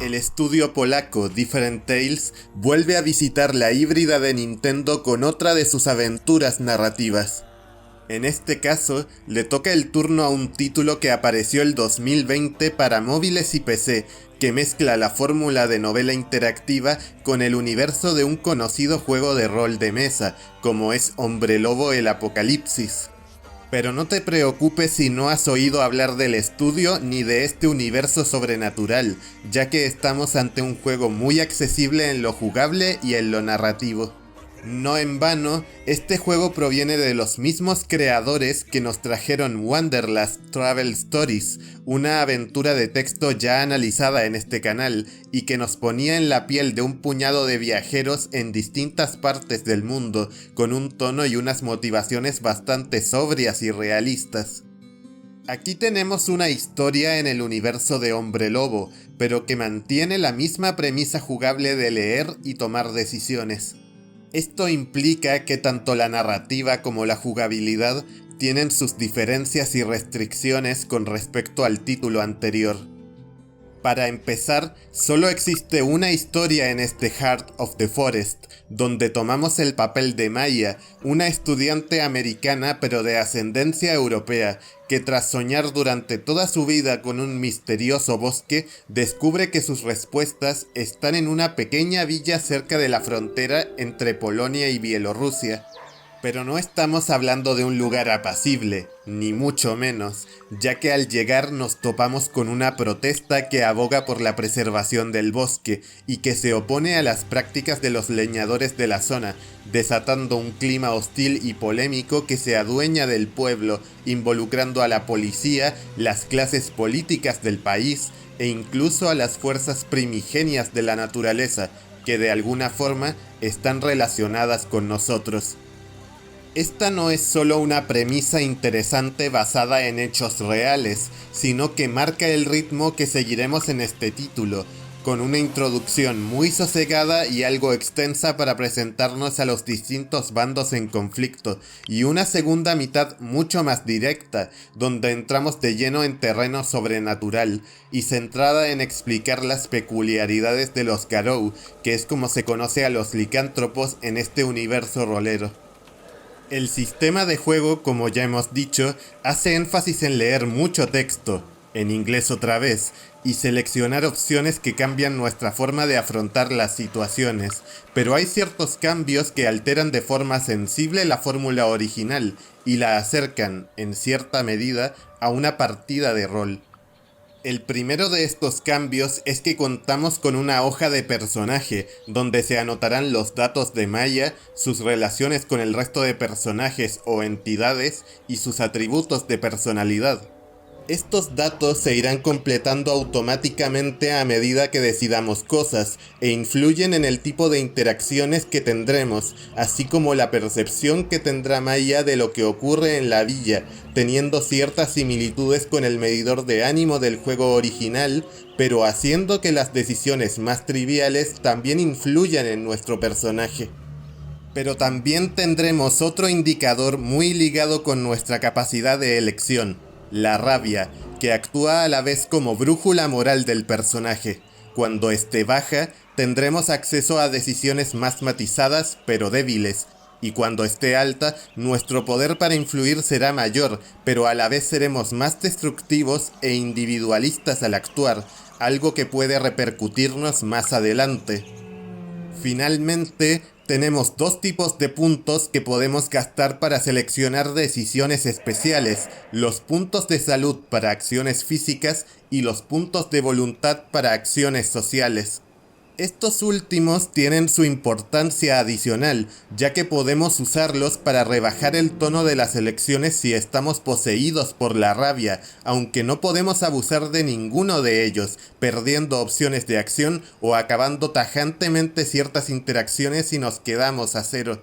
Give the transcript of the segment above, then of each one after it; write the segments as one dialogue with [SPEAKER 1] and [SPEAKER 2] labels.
[SPEAKER 1] El estudio polaco Different Tales vuelve a visitar la híbrida de Nintendo con otra de sus aventuras narrativas. En este caso, le toca el turno a un título que apareció el 2020 para móviles y PC, que mezcla la fórmula de novela interactiva con el universo de un conocido juego de rol de mesa, como es Hombre Lobo: El Apocalipsis. Pero no te preocupes si no has oído hablar del estudio ni de este universo sobrenatural, ya que estamos ante un juego muy accesible en lo jugable y en lo narrativo. No en vano, este juego proviene de los mismos creadores que nos trajeron Wanderlust Travel Stories, una aventura de texto ya analizada en este canal y que nos ponía en la piel de un puñado de viajeros en distintas partes del mundo, con un tono y unas motivaciones bastante sobrias y realistas. Aquí tenemos una historia en el universo de Hombre Lobo, pero que mantiene la misma premisa jugable de leer y tomar decisiones. Esto implica que tanto la narrativa como la jugabilidad tienen sus diferencias y restricciones con respecto al título anterior. Para empezar, solo existe una historia en este Heart of the Forest, donde tomamos el papel de Maya, una estudiante americana pero de ascendencia europea, que tras soñar durante toda su vida con un misterioso bosque, descubre que sus respuestas están en una pequeña villa cerca de la frontera entre Polonia y Bielorrusia. Pero no estamos hablando de un lugar apacible, ni mucho menos, ya que al llegar nos topamos con una protesta que aboga por la preservación del bosque y que se opone a las prácticas de los leñadores de la zona, desatando un clima hostil y polémico que se adueña del pueblo, involucrando a la policía, las clases políticas del país e incluso a las fuerzas primigenias de la naturaleza, que de alguna forma están relacionadas con nosotros. Esta no es solo una premisa interesante basada en hechos reales, sino que marca el ritmo que seguiremos en este título, con una introducción muy sosegada y algo extensa para presentarnos a los distintos bandos en conflicto, y una segunda mitad mucho más directa, donde entramos de lleno en terreno sobrenatural, y centrada en explicar las peculiaridades de los Garou, que es como se conoce a los licántropos en este universo rolero. El sistema de juego, como ya hemos dicho, hace énfasis en leer mucho texto, en inglés otra vez, y seleccionar opciones que cambian nuestra forma de afrontar las situaciones, pero hay ciertos cambios que alteran de forma sensible la fórmula original y la acercan, en cierta medida, a una partida de rol. El primero de estos cambios es que contamos con una hoja de personaje, donde se anotarán los datos de Maya, sus relaciones con el resto de personajes o entidades y sus atributos de personalidad. Estos datos se irán completando automáticamente a medida que decidamos cosas e influyen en el tipo de interacciones que tendremos, así como la percepción que tendrá Maya de lo que ocurre en la villa, teniendo ciertas similitudes con el medidor de ánimo del juego original, pero haciendo que las decisiones más triviales también influyan en nuestro personaje. Pero también tendremos otro indicador muy ligado con nuestra capacidad de elección, la rabia, que actúa a la vez como brújula moral del personaje. Cuando esté baja, tendremos acceso a decisiones más matizadas pero débiles, y cuando esté alta, nuestro poder para influir será mayor, pero a la vez seremos más destructivos e individualistas al actuar, algo que puede repercutirnos más adelante. Finalmente, tenemos dos tipos de puntos que podemos gastar para seleccionar decisiones especiales: los puntos de salud para acciones físicas y los puntos de voluntad para acciones sociales. Estos últimos tienen su importancia adicional, ya que podemos usarlos para rebajar el tono de las elecciones si estamos poseídos por la rabia, aunque no podemos abusar de ninguno de ellos, perdiendo opciones de acción o acabando tajantemente ciertas interacciones si nos quedamos a cero.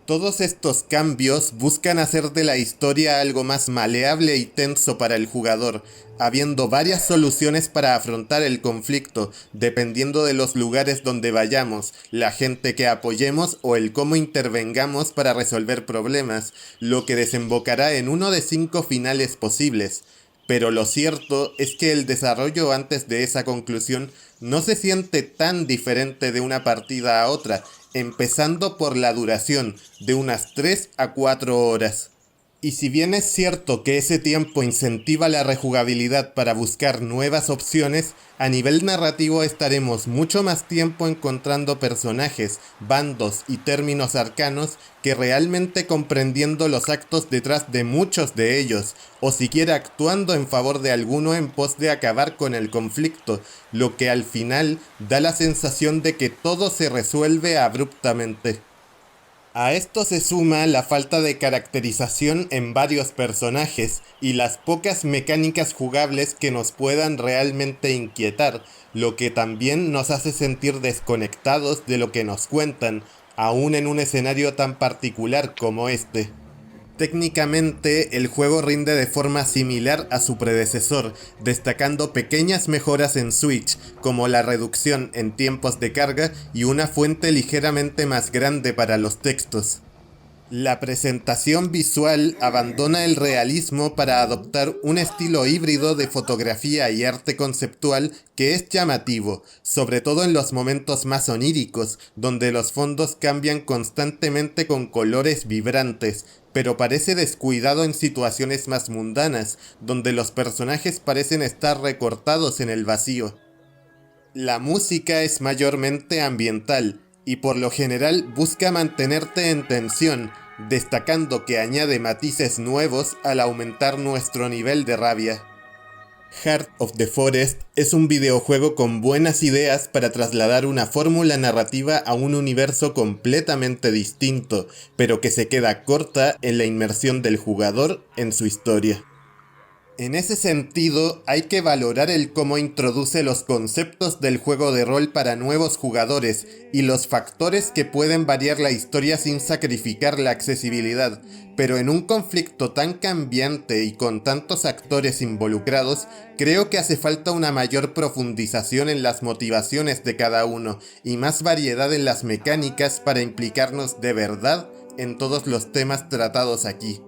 [SPEAKER 1] Todos estos cambios buscan hacer de la historia algo más maleable y tenso para el jugador, habiendo varias soluciones para afrontar el conflicto, dependiendo de los lugares donde vayamos, la gente que apoyemos o el cómo intervengamos para resolver problemas, lo que desembocará en uno de 5 finales posibles. pero lo cierto es que el desarrollo antes de esa conclusión no se siente tan diferente de una partida a otra, empezando por la duración, de unas 3 a 4 horas. Y si bien es cierto que ese tiempo incentiva la rejugabilidad para buscar nuevas opciones, a nivel narrativo estaremos mucho más tiempo encontrando personajes, bandos y términos arcanos que realmente comprendiendo los actos detrás de muchos de ellos, o siquiera actuando en favor de alguno en pos de acabar con el conflicto, lo que al final da la sensación de que todo se resuelve abruptamente. A esto se suma la falta de caracterización en varios personajes y las pocas mecánicas jugables que nos puedan realmente inquietar, lo que también nos hace sentir desconectados de lo que nos cuentan, aún en un escenario tan particular como este. Técnicamente, el juego rinde de forma similar a su predecesor, destacando pequeñas mejoras en Switch, como la reducción en tiempos de carga y una fuente ligeramente más grande para los textos. La presentación visual abandona el realismo para adoptar un estilo híbrido de fotografía y arte conceptual que es llamativo, sobre todo en los momentos más oníricos, donde los fondos cambian constantemente con colores vibrantes, pero parece descuidado en situaciones más mundanas, donde los personajes parecen estar recortados en el vacío. La música es mayormente ambiental y por lo general busca mantenerte en tensión, destacando que añade matices nuevos al aumentar nuestro nivel de rabia. Heart of the Forest es un videojuego con buenas ideas para trasladar una fórmula narrativa a un universo completamente distinto, pero que se queda corta en la inmersión del jugador en su historia. En ese sentido, hay que valorar el cómo introduce los conceptos del juego de rol para nuevos jugadores y los factores que pueden variar la historia sin sacrificar la accesibilidad, pero en un conflicto tan cambiante y con tantos actores involucrados, creo que hace falta una mayor profundización en las motivaciones de cada uno y más variedad en las mecánicas para implicarnos de verdad en todos los temas tratados aquí.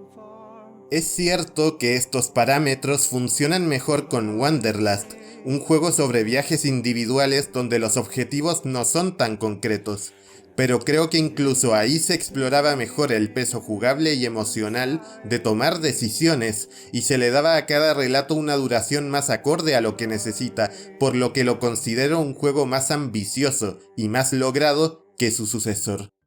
[SPEAKER 1] Es cierto que estos parámetros funcionan mejor con Wanderlust, un juego sobre viajes individuales donde los objetivos no son tan concretos, pero creo que incluso ahí se exploraba mejor el peso jugable y emocional de tomar decisiones y se le daba a cada relato una duración más acorde a lo que necesita, por lo que lo considero un juego más ambicioso y más logrado que su sucesor.